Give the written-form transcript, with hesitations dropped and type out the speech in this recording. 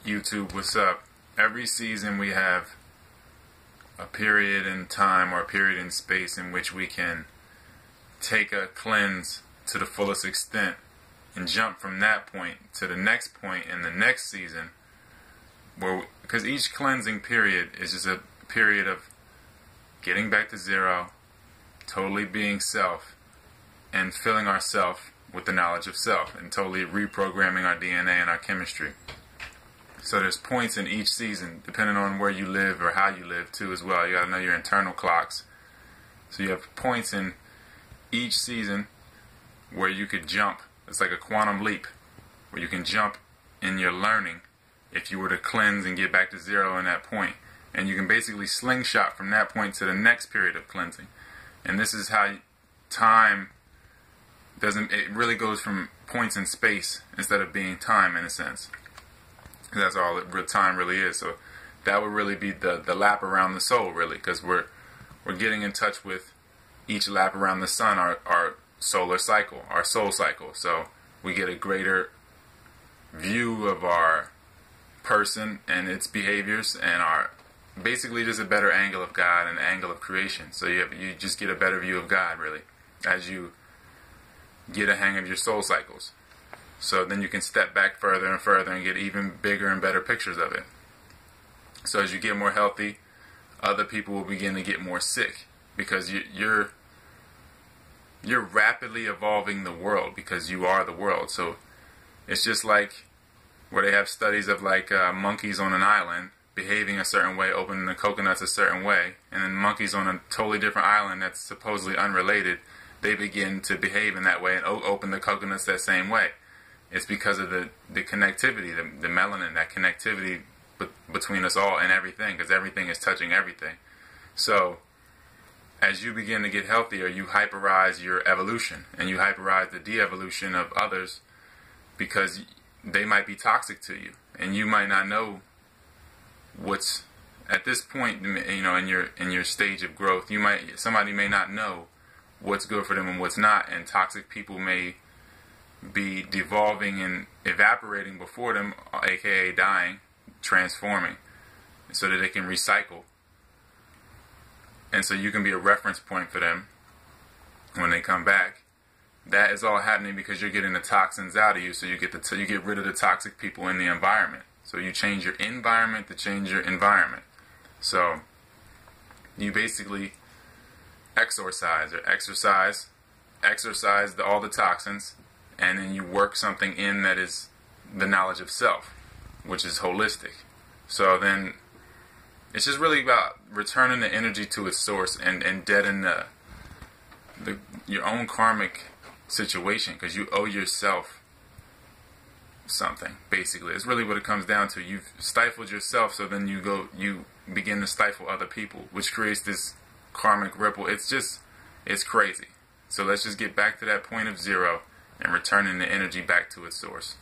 YouTube, what's up? Every season we have a period in time or a period in space in which we can take a cleanse to the fullest extent and jump from that point to the next point in the next season, because each cleansing period is just a period of getting back to zero, totally being self, and filling ourself with the knowledge of self, and totally reprogramming our DNA and our chemistry. So there's points in each season, depending on where you live or how you live too as well. You got to know your internal clocks. So you have points in each season where you could jump. It's like a quantum leap, where you can jump in your learning if you were to cleanse and get back to zero in that point. And you can basically slingshot from that point to the next period of cleansing. And this is how time it really goes from points in space instead of being time in a sense. That's all time really is. So that would really be the lap around the soul, really, because we're getting in touch with each lap around the sun, our solar cycle, our soul cycle. So we get a greater view of our person and its behaviors, and our basically just a better angle of God and angle of creation. So you just get a better view of God, really, as you get a hang of your soul cycles. So then you can step back further and further and get even bigger and better pictures of it. So as you get more healthy, other people will begin to get more sick, because you're rapidly evolving the world, because you are the world. So it's just like where they have studies of like monkeys on an island behaving a certain way, opening the coconuts a certain way, and then monkeys on a totally different island that's supposedly unrelated, they begin to behave in that way and open the coconuts that same way. It's because of the connectivity, the melanin, that connectivity between us all and everything, because everything is touching everything. So as you begin to get healthier, you hyperize your evolution, and you hyperize the de-evolution of others, because they might be toxic to you, and you might not know what's at this point, you know, in your stage of growth. Somebody may not know what's good for them and what's not, and toxic people may be devolving and evaporating before them, aka dying, transforming, so that they can recycle. And so you can be a reference point for them when they come back. That is all happening because you're getting the toxins out of you, so you get rid of the toxic people in the environment. So you change your environment to change your environment. So you basically exorcise all the toxins, and then you work something in that is the knowledge of self, which is holistic. So then it's just really about returning the energy to its source and deaden your own karmic situation, because you owe yourself something, basically. It's really what it comes down to. You've stifled yourself, so then you begin to stifle other people, which creates this karmic ripple. It's crazy. So let's just get back to that point of zero and returning the energy back to its source.